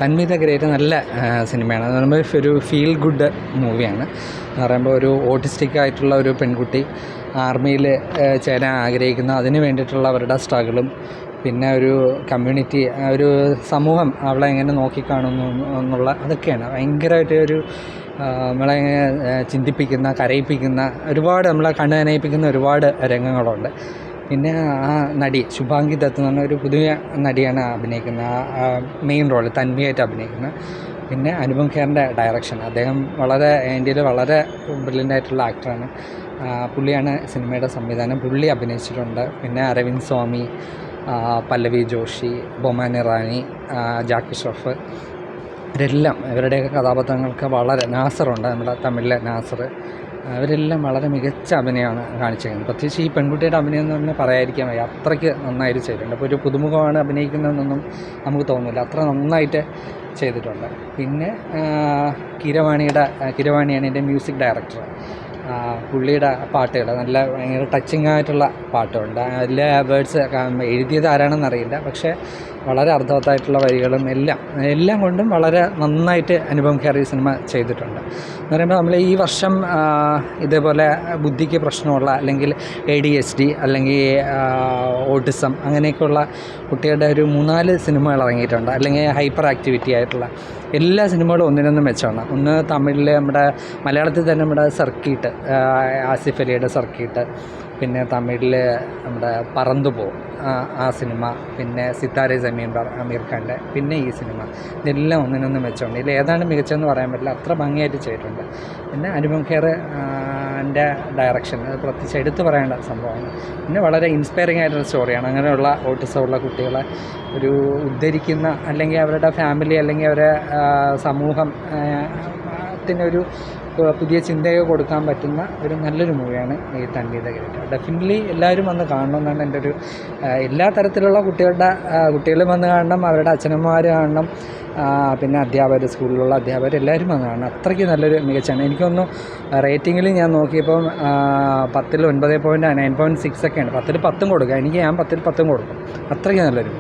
തന്മി the great നല്ല സിനിമയാണ്. അത് പറയുമ്പോൾ ഒരു ഫീൽ ഗുഡ് മൂവിയാണ്. എന്ന് പറയുമ്പോൾ ഒരു ഓട്ടിസ്റ്റിക് ആയിട്ടുള്ള ഒരു പെൺകുട്ടി ആർമിയിൽ ചേരാൻ ആഗ്രഹിക്കുന്ന അതിന് വേണ്ടിയിട്ടുള്ള അവരുടെ സ്ട്രഗിളും പിന്നെ ഒരു കമ്മ്യൂണിറ്റി ഒരു സമൂഹം അവളെ എങ്ങനെ നോക്കിക്കാണുന്നു എന്നുള്ള അതൊക്കെയാണ് ഭയങ്കരമായിട്ട് ഒരു നമ്മളെ ചിന്തിപ്പിക്കുന്ന കരയിപ്പിക്കുന്ന ഒരുപാട് നമ്മളെ കണ്ണ് നനയിപ്പിക്കുന്ന ഒരുപാട് രംഗങ്ങളുണ്ട്. പിന്നെ ആ നടി ശുഭാംഗി ദത്ത് എന്ന് പറഞ്ഞ ഒരു പുതിയ നടിയാണ് അഭിനയിക്കുന്നത്, ആ മെയിൻ റോൾ തന്മയായിട്ട് അഭിനയിക്കുന്നത്. പിന്നെ അനുപം ഖേറിൻ്റെ ഡയറക്ഷൻ, അദ്ദേഹം വളരെ ഇന്ത്യയിൽ വളരെ ബ്രില്യൻ്റ് ആയിട്ടുള്ള ആക്ടറാണ്. പുള്ളിയാണ് സിനിമയുടെ സംവിധാനം, പുള്ളി അഭിനയിച്ചിട്ടുണ്ട്. പിന്നെ അരവിന്ദ് സ്വാമി, പല്ലവി ജോഷി, ബൊമാൻ ഇറാനി, ജാക്കി ഷ്രഫ്, ഇവരെല്ലാം ഇവരുടെയൊക്കെ കഥാപാത്രങ്ങൾക്ക് വളരെ നാസറുണ്ട്, നമ്മുടെ തമിഴിലെ നാസർ, അവരെല്ലാം വളരെ മികച്ച അഭിനയമാണ് കാണിച്ചിരിക്കുന്നത്. പ്രത്യേകിച്ച് ഈ പെൺകുട്ടിയുടെ അഭിനയം എന്ന് പറഞ്ഞാൽ പറയാതിരിക്കാൻ വയ്യ, അത്രയ്ക്ക് നന്നായിട്ട് ചെയ്തിട്ടുണ്ട്. അപ്പോൾ ഒരു പുതുമുഖമാണ് അഭിനയിക്കുന്നതെന്നൊന്നും നമുക്ക് തോന്നുന്നില്ല, അത്ര നന്നായിട്ട് ചെയ്തിട്ടുണ്ട്. പിന്നെ കിരവാണിയാണ് എൻ്റെ മ്യൂസിക് ഡയറക്ടർ. പുള്ളിയുടെ പാട്ടുകൾ നല്ല ഭയങ്കര ടച്ചിങ് ആയിട്ടുള്ള പാട്ടുകളുണ്ട്. അതിലെ വേർഡ്സ് എഴുതിയത് ആരാണെന്നറിയില്ല, പക്ഷേ വളരെ അർത്ഥവത്തായിട്ടുള്ള വരികളും എല്ലാം കൊണ്ടും വളരെ നന്നായിട്ട് അനുപം ഖേർ ഈ സിനിമ ചെയ്തിട്ടുണ്ട്. എന്ന് പറയുമ്പോൾ നമ്മൾ ഈ വർഷം ഇതേപോലെ ബുദ്ധിക്ക് പ്രശ്നമുള്ള അല്ലെങ്കിൽ ADHD അല്ലെങ്കിൽ ഓട്ടിസം അങ്ങനെയൊക്കെയുള്ള കുട്ടികളുടെ ഒരു 3-4 സിനിമകൾ ഇറങ്ങിയിട്ടുണ്ട്. അല്ലെങ്കിൽ ഹൈപ്പർ ആക്ടിവിറ്റി ആയിട്ടുള്ള എല്ലാ സിനിമകളും ഒന്നിനൊന്നും മെച്ചമാണ്. ഒന്ന് തമിഴിൽ നമ്മുടെ മലയാളത്തിൽ തന്നെ നമ്മുടെ സർക്കീട്ട്, ആസിഫ് അലിയുടെ സർക്കീട്ട്, പിന്നെ തമിഴിൽ നമ്മുടെ പറന്തുപോ ആ സിനിമ, പിന്നെ സിത്താരെ ജമീൻ പർ അമീർ ഖാൻ്റെ, പിന്നെ ഈ സിനിമ, ഇതെല്ലാം ഒന്നിനൊന്നും മെച്ചമുണ്ട്. ഇതിൽ ഏതാണ് മികച്ചതെന്ന് പറയാൻ പറ്റില്ല, അത്ര ഭംഗിയായിട്ട് ചെയ്തിട്ടുണ്ട്. പിന്നെ അനുപം ഖേർ എൻ്റെ ഡയറക്ഷൻ അത് പ്രത്യേകിച്ച് എടുത്തു പറയേണ്ട സംഭവമാണ്. പിന്നെ വളരെ ഇൻസ്പയറിംഗ് ആയിട്ടുള്ള സ്റ്റോറിയാണ്. അങ്ങനെയുള്ള ഓട്ടിസമുള്ള കുട്ടികളെ ഒരു ഉദ്ധരിക്കുന്ന, അല്ലെങ്കിൽ അവരുടെ ഫാമിലി അല്ലെങ്കിൽ അവരെ സമൂഹത്തിനൊരു പുതിയ ചിന്തയൊക്കെ കൊടുക്കാൻ പറ്റുന്ന ഒരു നല്ലൊരു മൂവിയാണ് ഈ തന്മി ദ ഗ്രേറ്റ്. ഡെഫിനറ്റ്ലി എല്ലാവരും വന്ന് കാണണമെന്നാണ് എൻ്റെ ഒരു എല്ലാ തരത്തിലുള്ള കുട്ടികളും വന്ന് കാണണം, അവരുടെ അച്ഛനമ്മമാർ കാണണം, പിന്നെ അധ്യാപകർ, സ്കൂളിലുള്ള അധ്യാപകർ എല്ലാവരും വന്ന് കാണണം. അത്രയ്ക്ക് നല്ലൊരു മികച്ചാണ്. എനിക്കൊന്നു റേറ്റിങ്ങിൽ ഞാൻ നോക്കിയപ്പം 10ൽ 9.9.6 ഒക്കെയാണ്. 10ൽ 10 കൊടുക്കുക, ഞാൻ 10ൽ 10 കൊടുക്കും. അത്രയ്ക്ക് നല്ലൊരു